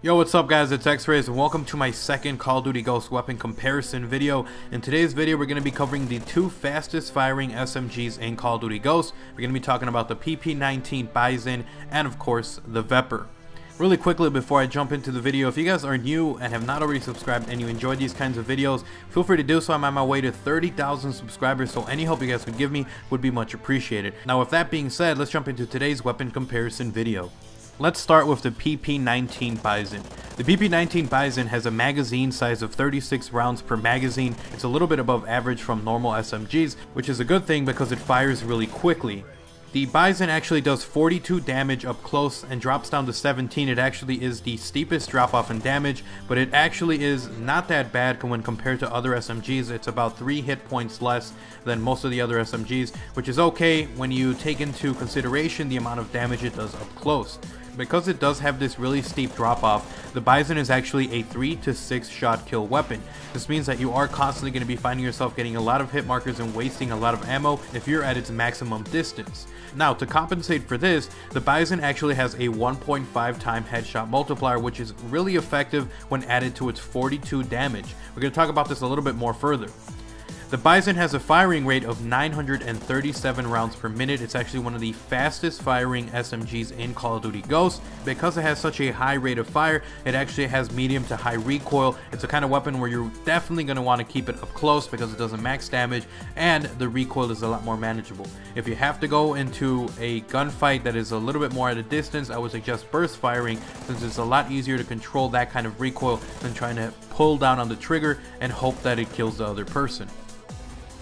Yo, what's up guys, it's X-Rays and welcome to my second Call of Duty Ghost weapon comparison video. In today's video we're going to be covering the two fastest firing SMGs in Call of Duty Ghost. We're going to be talking about the PP19 Bizon and of course the Vepr. Really quickly before I jump into the video, if you guys are new and have not already subscribed and you enjoy these kinds of videos, feel free to do so. I'm on my way to 30,000 subscribers, so any help you guys could give me would be much appreciated. Now with that being said, let's jump into today's weapon comparison video. Let's start with the PP19 Bizon. The PP19 Bizon has a magazine size of 36 rounds per magazine. It's a little bit above average from normal SMGs, which is a good thing because it fires really quickly. The Bizon actually does 42 damage up close and drops down to 17. It actually is the steepest drop off in damage, but it actually is not that bad when compared to other SMGs. It's about 3 hit points less than most of the other SMGs, which is okay when you take into consideration the amount of damage it does up close. Because it does have this really steep drop off, the Bizon is actually a 3 to 6 shot kill weapon. This means that you are constantly going to be finding yourself getting a lot of hit markers and wasting a lot of ammo if you're at its maximum distance. Now, to compensate for this, the Bizon actually has a 1.5 time headshot multiplier, which is really effective when added to its 42 damage. We're going to talk about this a little bit more further. The Bizon has a firing rate of 937 rounds per minute. It's actually one of the fastest firing SMGs in Call of Duty Ghost. Because it has such a high rate of fire, it actually has medium to high recoil. It's a kind of weapon where you're definitely going to want to keep it up close because it doesn't max damage and the recoil is a lot more manageable. If you have to go into a gunfight that is a little bit more at a distance, I would suggest burst firing, since it's a lot easier to control that kind of recoil than trying to pull down on the trigger and hope that it kills the other person.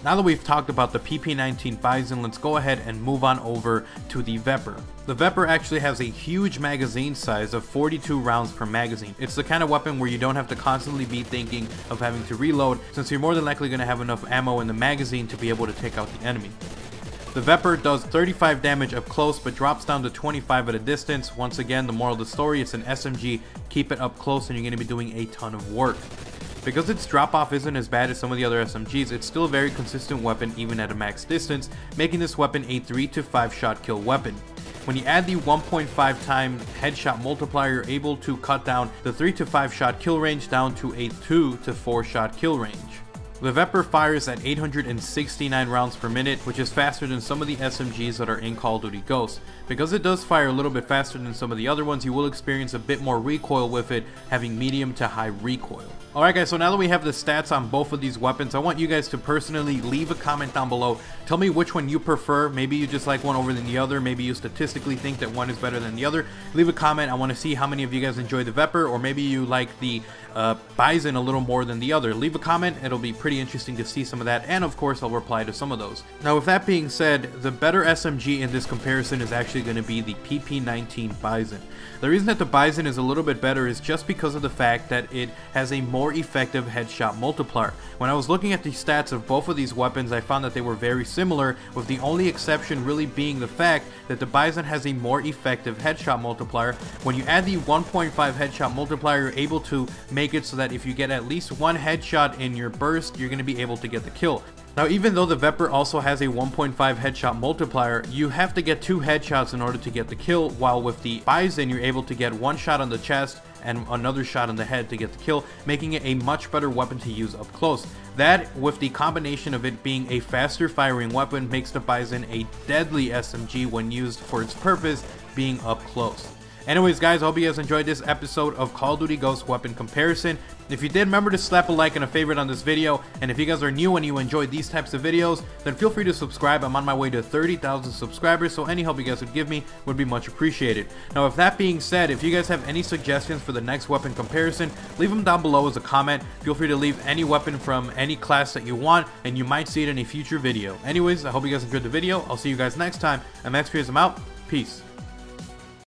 Now that we've talked about the PP19 Bizon, let's go ahead and move on over to the Vepr. The Vepr actually has a huge magazine size of 42 rounds per magazine. It's the kind of weapon where you don't have to constantly be thinking of having to reload, since you're more than likely going to have enough ammo in the magazine to be able to take out the enemy. The Vepr does 35 damage up close but drops down to 25 at a distance. Once again, the moral of the story, it's an SMG, keep it up close and you're going to be doing a ton of work. Because its drop off isn't as bad as some of the other SMGs, it's still a very consistent weapon even at a max distance, making this weapon a 3 to 5 shot kill weapon. When you add the 1.5 time headshot multiplier, you're able to cut down the 3 to 5 shot kill range down to a 2 to 4 shot kill range. The Vepr fires at 869 rounds per minute, which is faster than some of the SMGs that are in Call of Duty Ghost. Because it does fire a little bit faster than some of the other ones, you will experience a bit more recoil with it, having medium to high recoil. Alright guys, so now that we have the stats on both of these weapons, I want you guys to personally leave a comment down below. Tell me which one you prefer. Maybe you just like one over than the other. Maybe you statistically think that one is better than the other. Leave a comment. I want to see how many of you guys enjoy the Vepr, or maybe you like the Bizon a little more than the other. Leave a comment. It'll be pretty interesting to see some of that, and of course I'll reply to some of those. Now with that being said, the better SMG in this comparison is actually going to be the PP19 Bizon. The reason that the Bizon is a little bit better is just because of the fact that it has a more effective headshot multiplier. When I was looking at the stats of both of these weapons, I found that they were very similar, with the only exception really being the fact that the Bizon has a more effective headshot multiplier. When you add the 1.5 headshot multiplier, you're able to make it so that if you get at least one headshot in your burst, you're going to be able to get the kill. Now, even though the Vepr also has a 1.5 headshot multiplier, you have to get 2 headshots in order to get the kill, while with the Bizon you're able to get 1 shot on the chest and another shot on the head to get the kill, making it a much better weapon to use up close. That, with the combination of it being a faster firing weapon, makes the Bizon a deadly SMG when used for its purpose, being up close. Anyways guys, I hope you guys enjoyed this episode of Call of Duty Ghost weapon comparison. If you did, remember to slap a like and a favorite on this video, and if you guys are new and you enjoy these types of videos, then feel free to subscribe. I'm on my way to 30,000 subscribers, so any help you guys would give me would be much appreciated. Now with that being said, if you guys have any suggestions for the next weapon comparison, leave them down below as a comment. Feel free to leave any weapon from any class that you want, and you might see it in a future video. Anyways, I hope you guys enjoyed the video. I'll see you guys next time. I'm X-Rays, I'm out. Peace.